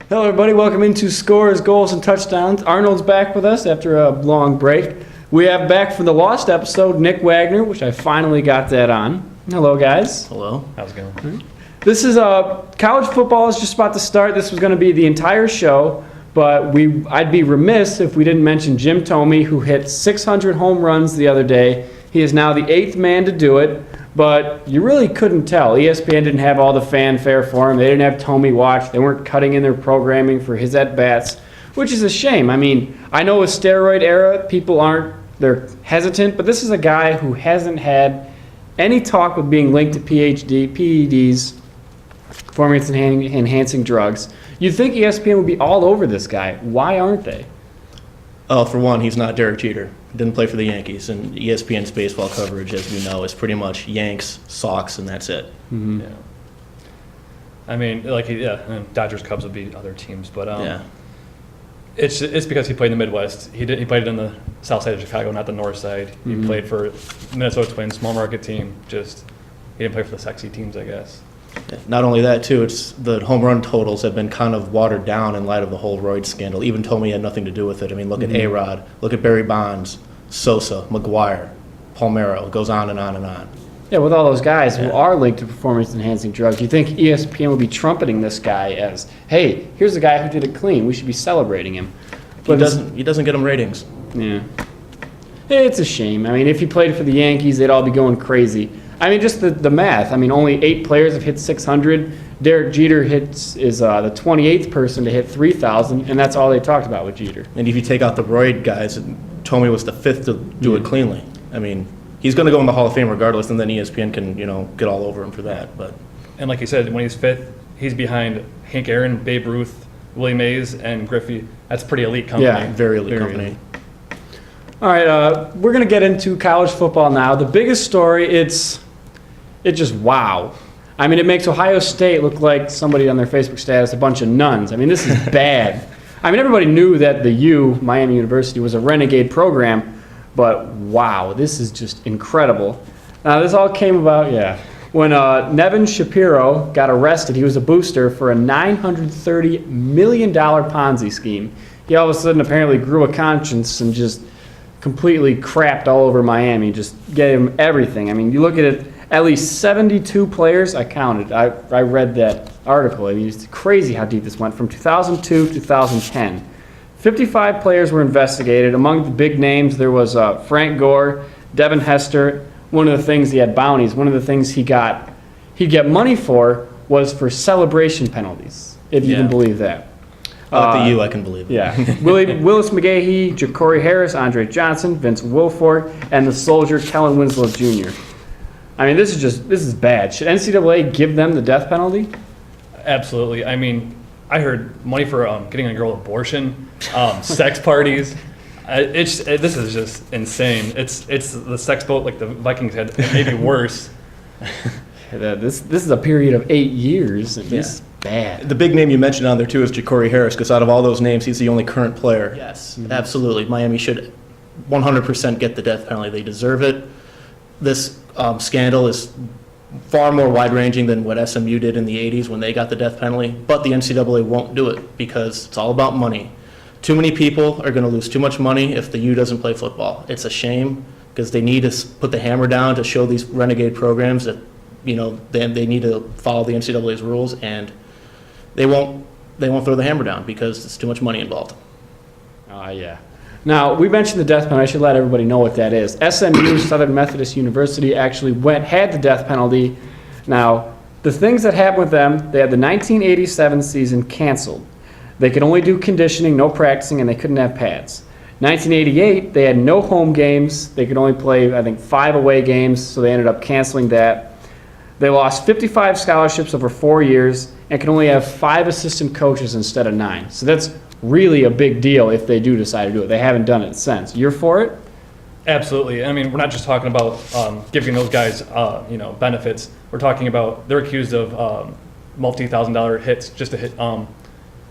Hello, everybody. Welcome into Scores, Goals, and Touchdowns. Arnold's back with us after a long break. We have back for the lost episode, Nick Wagner, which I finally got that on. Hello, guys. Hello. How's it going? This is college football is just about to start. This was going to be the entire show, but I'd be remiss if we didn't mention Jim Thome, who hit 600 home runs the other day. He is now the 8th man to do it. But you really couldn't tell. ESPN didn't have all the fanfare for him. They didn't have Thome watch. They weren't cutting in their programming for his at-bats, which is a shame. I mean, I know with steroid era, they're hesitant, but this is a guy who hasn't had any talk with being linked to PEDs, performance-enhancing drugs. You'd think ESPN would be all over this guy. Why aren't they? Oh, for one, he's not Derek Jeter. Didn't play for the Yankees, and ESPN's baseball coverage, as we know, is pretty much Yanks, Sox, and that's it. Mm-hmm. Yeah. I mean, and Dodgers, Cubs would be other teams, but it's because he played in the Midwest. He played in the south side of Chicago, not the north side. He played for Minnesota Twins, small market team. He didn't play for the sexy teams, I guess. Not only that, too, it's the home run totals have been kind of watered down in light of the whole roid scandal. Even Thome had nothing to do with it. I mean, look at A-Rod, look at Barry Bonds, Sosa, McGuire, Palmeiro. It goes on and on and on. Yeah, with all those guys who are linked to performance-enhancing drugs, you think ESPN would be trumpeting this guy as, hey, here's a guy who did it clean. We should be celebrating him. But he doesn't get them ratings. Yeah. It's a shame. I mean, if he played for the Yankees, they'd all be going crazy. I mean, just the math. I mean, only 8 players have hit 600. Derek Jeter is the 28th person to hit 3,000, and that's all they talked about with Jeter. And if you take out the roid guys, Thome was the 5th to do it cleanly. I mean, he's going to go in the Hall of Fame regardless, and then ESPN can, get all over him for that. But and like you said, when he's 5th, he's behind Hank Aaron, Babe Ruth, Willie Mays, and Griffey. That's pretty elite company. Yeah, very elite company. All right, we're going to get into college football now. The biggest story, it's just wow. I mean, it makes Ohio State look like somebody on their Facebook status, a bunch of nuns. I mean, this is bad. I mean, everybody knew that the Miami University, was a renegade program, but wow, this is just incredible. Now, this all came about, when Nevin Shapiro got arrested. He was a booster for a $930 million Ponzi scheme. He all of a sudden apparently grew a conscience and just completely crapped all over Miami, just gave him everything. I mean, you look at it, at least 72 players, I counted. I read that article. I mean, it's crazy how deep this went, from 2002 to 2010. 55 players were investigated. Among the big names, there was Frank Gore, Devin Hester. One of the things, he had bounties. One of the things he'd get money for was for celebration penalties, if you can believe that. At the I can believe it. Yeah. Willis McGahee, Ja'Cory Harris, Andre Johnson, Vince Wilfork, and the soldier Kellen Winslow Jr. I mean, this is bad. Should NCAA give them the death penalty? Absolutely. I mean, I heard money for getting a girl abortion, sex parties. This is just insane. It's the sex boat like the Vikings had, maybe worse. This is a period of 8 years. It's bad. The big name you mentioned on there, too, is Ja'Cory Harris, because out of all those names, he's the only current player. Yes. Absolutely. Miami should 100% get the death penalty. They deserve it. This scandal is far more wide-ranging than what SMU did in the 80s when they got the death penalty, but the NCAA won't do it because it's all about money. Too many people are going to lose too much money if the U doesn't play football. It's a shame because they need to put the hammer down to show these renegade programs that, they need to follow the NCAA's rules, and they won't throw the hammer down because there's too much money involved. Yeah. Now, we mentioned the death penalty. I should let everybody know what that is. SMU, Southern Methodist University, actually had the death penalty. Now, the things that happened with them, they had the 1987 season canceled. They could only do conditioning, no practicing, and they couldn't have pads. 1988, they had no home games. They could only play, I think, 5 away games, so they ended up canceling that. They lost 55 scholarships over 4 years and can only have 5 assistant coaches instead of 9. So that's really a big deal if they do decide to do it. They haven't done it since. You're for it? Absolutely. I mean, we're not just talking about giving those guys, benefits. We're talking about they're accused of multi-$1,000 hits just to hit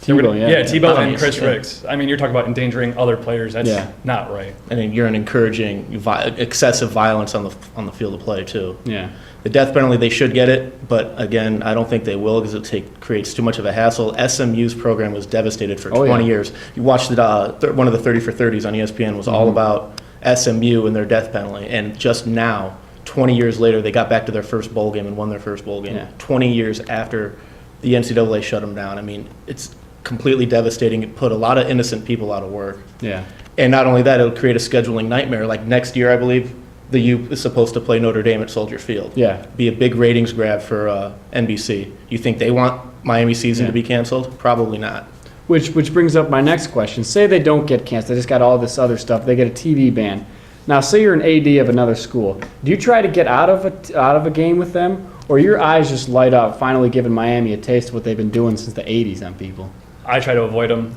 Tebow, yeah. Yeah, Tebow and Obvious, Chris yeah. Ricks. I mean, you're talking about endangering other players. That's Yeah. not right. I mean, you're encouraging excessive violence on the field of play too. Yeah. The death penalty, they should get it, but again, I don't think they will because it creates too much of a hassle. SMU's program was devastated for 20 years. You watched one of the 30 for 30s on ESPN was all about SMU and their death penalty, and just now, 20 years later, they got back to their first bowl game and won their first bowl game. Yeah. 20 years after the NCAA shut them down. I mean, it's completely devastating. It put a lot of innocent people out of work. Yeah. And not only that, it'll create a scheduling nightmare. Like next year, I believe, the U is supposed to play Notre Dame at Soldier Field. Yeah. Be a big ratings grab for NBC. You think they want Miami season to be canceled? Probably not. Which brings up my next question. Say they don't get canceled. They just got all this other stuff. They get a TV ban. Now, say you're an AD of another school. Do you try to get out of a game with them, or your eyes just light up, finally giving Miami a taste of what they've been doing since the 80s on people? I try to avoid them.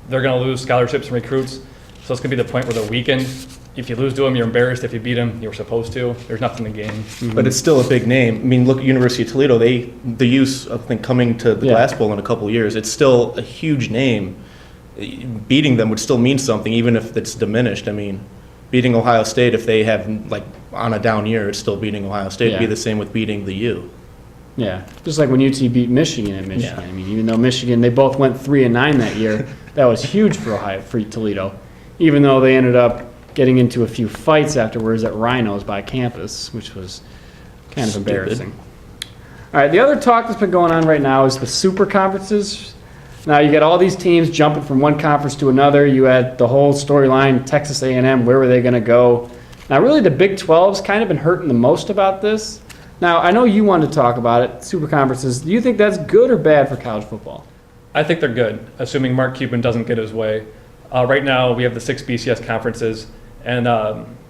They're going to lose scholarships and recruits, so it's going to be the point where they're weakened. If you lose to them, you're embarrassed. If you beat them, you were supposed to. There's nothing to gain. But it's still a big name. I mean, look at University of Toledo. The use of coming to the Glass Bowl in a couple of years, it's still a huge name. Beating them would still mean something, even if it's diminished. I mean, beating Ohio State, if they have, like, on a down year, it's still beating Ohio State. It'd be the same with beating the U. Yeah, just like when UT beat Michigan at Michigan. Yeah. I mean, even though Michigan, they both went 3-9 that year, that was huge for Toledo. Even though they ended up getting into a few fights afterwards at Rhinos by campus, which was kind of embarrassing. All right, the other talk that's been going on right now is the super conferences. Now you got all these teams jumping from one conference to another. You had the whole storyline, Texas A&M, where were they going to go? Now really the Big 12's kind of been hurting the most about this. Now I know you wanted to talk about it, super conferences. Do you think that's good or bad for college football? I think they're good, assuming Mark Cuban doesn't get his way. Right now we have the 6 BCS conferences, and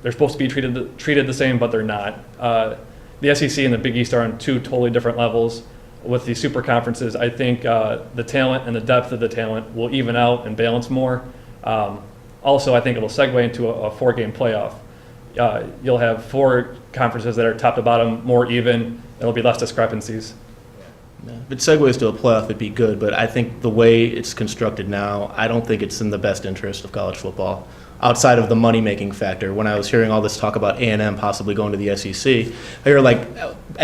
they're supposed to be treated the same, but they're not. The SEC and the Big East are on 2 totally different levels. With the super conferences, I think the talent and the depth of the talent will even out and balance more. Also, I think it'll segue into a 4-game playoff. You'll have 4 conferences that are top to bottom, more even. There'll be less discrepancies. Yeah. If it segues to a playoff, it'd be good, but I think the way it's constructed now, I don't think it's in the best interest of college football. Outside of the money-making factor, when I was hearing all this talk about A&M possibly going to the SEC, I hear like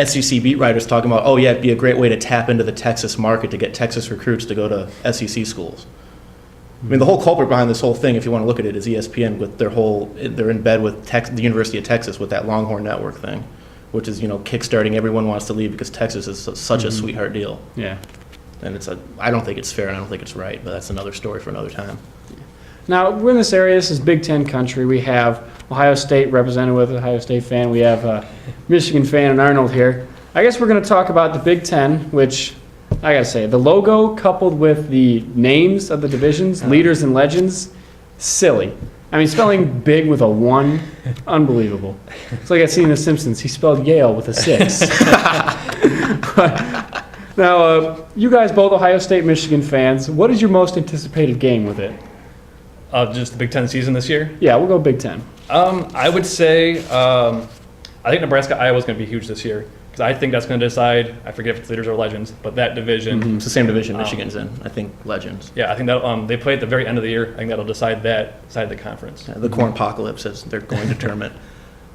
SEC beat writers talking about, oh yeah, it'd be a great way to tap into the Texas market to get Texas recruits to go to SEC schools. I mean, the whole culprit behind this whole thing, if you want to look at it, is ESPN with they're in bed with the University of Texas with that Longhorn Network thing, which is, kickstarting everyone wants to leave because Texas is such a sweetheart deal. Yeah. And I don't think it's fair and I don't think it's right, but that's another story for another time. Now, we're in this area, this is Big Ten country. We have Ohio State represented with an Ohio State fan. We have a Michigan fan and Arnold here. I guess we're going to talk about the Big Ten, which, I got to say, the logo coupled with the names of the divisions, leaders and legends, silly. I mean, spelling big with a 1, unbelievable. It's like I seen in The Simpsons. He spelled Yale with a 6. Now, you guys both Ohio State, Michigan fans. What is your most anticipated game with it? Just the Big Ten season this year? Yeah, we'll go Big Ten. I would say I think Nebraska-Iowa is going to be huge this year because I think that's going to decide, I forget if it's leaders or legends, but that division. It's the same division Michigan's in, I think, legends. Yeah, I think that they play at the very end of the year. I think that'll decide the conference. Yeah, the corn apocalypse, as they're going to term it.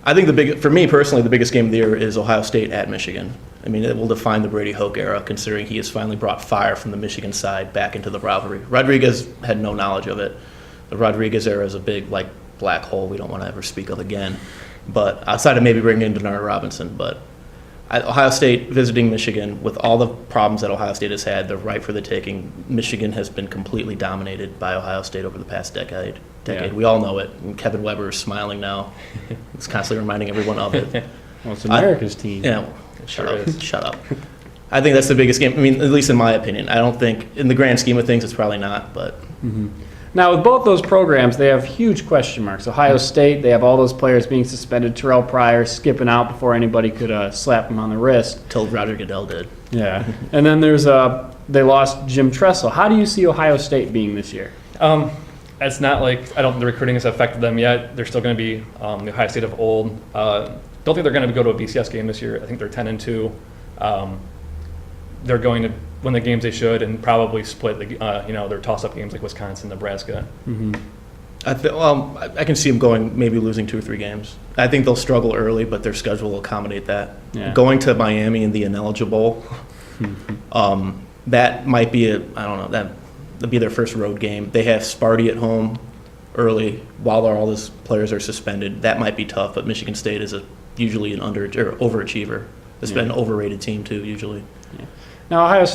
I think for me personally, the biggest game of the year is Ohio State at Michigan. I mean, it will define the Brady Hoke era, considering he has finally brought fire from the Michigan side back into the rivalry. Rodriguez had no knowledge of it. The Rodriguez era is a big, black hole we don't want to ever speak of again. But outside of maybe bringing in Denard Robinson, but Ohio State visiting Michigan, with all the problems that Ohio State has had, they're ripe for the taking. Michigan has been completely dominated by Ohio State over the past decade. Yeah. We all know it. And Kevin Weber is smiling now. He's constantly reminding everyone of it. Well, it's America's team. Yeah, shut up. I think that's the biggest game. I mean, at least in my opinion. I don't think, in the grand scheme of things, it's probably not, but... Now, with both those programs, they have huge question marks. Ohio State, they have all those players being suspended. Terrell Pryor skipping out before anybody could slap him on the wrist. Till Roger Goodell did. Yeah. And then there's they lost Jim Tressel. How do you see Ohio State being this year? It's not like I don't think the recruiting has affected them yet. They're still going to be the Ohio State of old. Don't think they're going to go to a BCS game this year. I think they're 10-2. They're going to win the games they should, and probably split their toss-up games like Wisconsin, Nebraska. I can see them going, maybe losing 2 or 3 games. I think they'll struggle early, but their schedule will accommodate that. Yeah. Going to Miami in the ineligible, that might be that'd be their first road game. They have Sparty at home early while all these players are suspended. That might be tough, but Michigan State is usually an overachiever. It's been an overrated team too, usually. Yeah. Now Ohio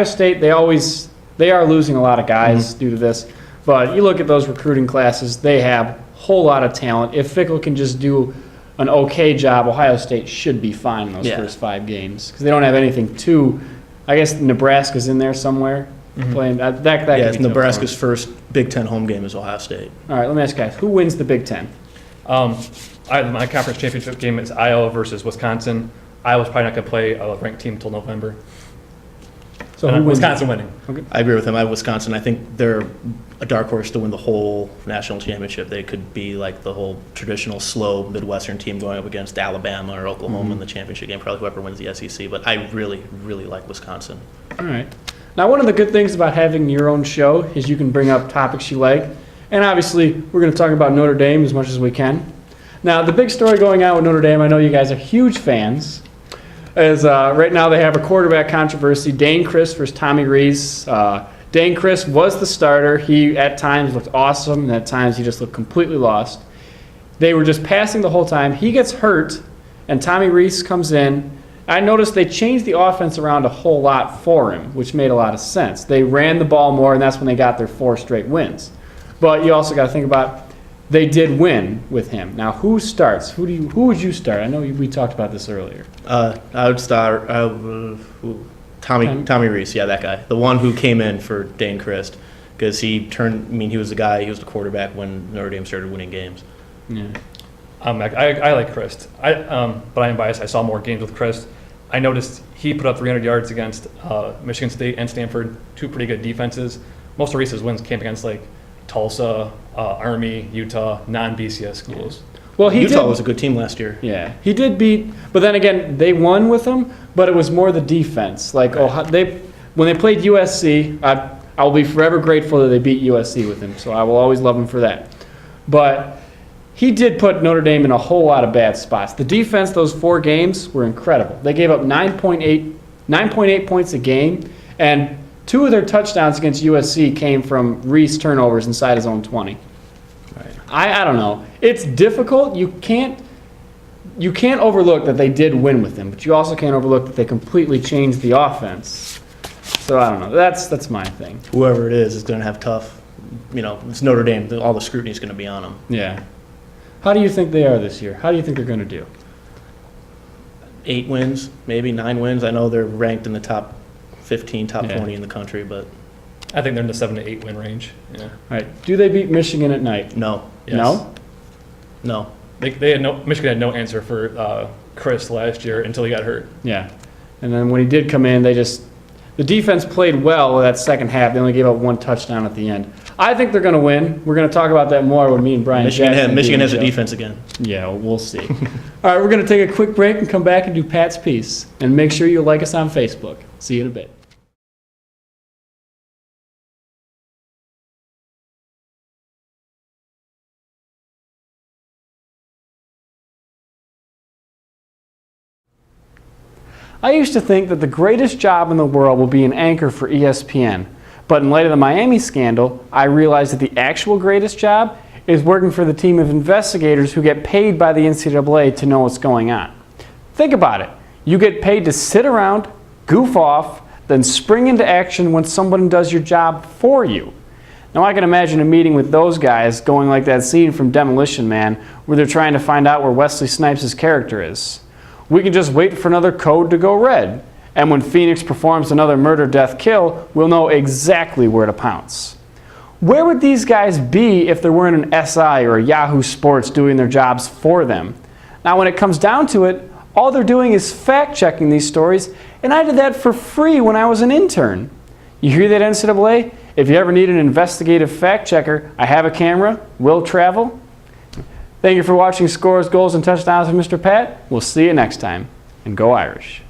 State, they are losing a lot of guys due to this. But you look at those recruiting classes, they have a whole lot of talent. If Fickle can just do an okay job, Ohio State should be fine in those first 5 games because they don't have anything too. I guess Nebraska's in there somewhere playing. That it's Nebraska's first Big Ten home game is Ohio State. All right, let me ask you guys, who wins the Big Ten? My conference championship game is Iowa versus Wisconsin. Iowa's probably not going to play a ranked team until November. So who wins? Wisconsin winning. Okay. I agree with him. I have Wisconsin. I think they're a dark horse to win the whole national championship. They could be like the whole traditional slow Midwestern team going up against Alabama or Oklahoma in the championship game, probably whoever wins the SEC. But I really, really like Wisconsin. All right. Now, one of the good things about having your own show is you can bring up topics you like. And obviously, we're going to talk about Notre Dame as much as we can. Now, the big story going on with Notre Dame, I know you guys are huge fans, is right now they have a quarterback controversy, Dane Christ versus Tommy Rees. Dane Christ was the starter. He, at times, looked awesome, and at times he just looked completely lost. They were just passing the whole time. He gets hurt, and Tommy Rees comes in. I noticed they changed the offense around a whole lot for him, which made a lot of sense. They ran the ball more, and that's when they got their 4 straight wins. But you also got to think about they did win with him. Now, who starts? Who would you start? I know we talked about this earlier. I would start Tommy Rees. Yeah, that guy, the one who came in for Dane Christ, because he was the quarterback when Notre Dame started winning games. Yeah. I like Christ. But I am biased. I saw more games with Christ. I noticed he put up 300 yards against Michigan State and Stanford, 2 pretty good defenses. Most of Reese's wins came against like Tulsa, Army, Utah, non-BCS schools. Well, Utah was a good team last year. Yeah, he did beat, but then again, they won with him, but it was more the defense. Like when they played USC, I will be forever grateful that they beat USC with him, so I will always love him for that. But he did put Notre Dame in a whole lot of bad spots. The defense, those 4 games were incredible. They gave up 9.8 points a game, and 2 of their touchdowns against USC came from Reese turnovers inside his own 20. Right. I don't know. It's difficult. You can't overlook that they did win with him, but you also can't overlook that they completely changed the offense. So I don't know. That's my thing. Whoever it is going to have tough. It's Notre Dame. All the scrutiny is going to be on them. Yeah. How do you think they are this year? How do you think they're going to do? 8 wins, maybe 9 wins. I know they're ranked in the top 15, top 20 in the country, but I think they're in the 7 to 8 win range. Yeah. All right. Do they beat Michigan at night? no. Yes. No? No. Michigan had no answer for Chris last year until he got hurt. Yeah. And then when he did come in, the defense played well that second half. They only gave up 1 touchdown at the end. I think they're going to win. We're going to talk about that more when me and Brian Michigan has a defense again. Yeah, we'll see. All right, we're going to take a quick break and come back and do Pat's Piece. And make sure you like us on Facebook. See you in a bit. I used to think that the greatest job in the world will be an anchor for ESPN. But in light of the Miami scandal, I realized that the actual greatest job is working for the team of investigators who get paid by the NCAA to know what's going on. Think about it. You get paid to sit around, goof off, then spring into action when someone does your job for you. Now I can imagine a meeting with those guys going like that scene from Demolition Man where they're trying to find out where Wesley Snipes' character is. We can just wait for another code to go red. And when Phoenix performs another murder, death, kill, we'll know exactly where to pounce. Where would these guys be if there weren't an SI or a Yahoo Sports doing their jobs for them? Now, when it comes down to it, all they're doing is fact-checking these stories, and I did that for free when I was an intern. You hear that, NCAA? If you ever need an investigative fact-checker, I have a camera, will travel. Thank you for watching Scores, Goals, and Touchdowns with Mr. Pat. We'll see you next time, and go Irish.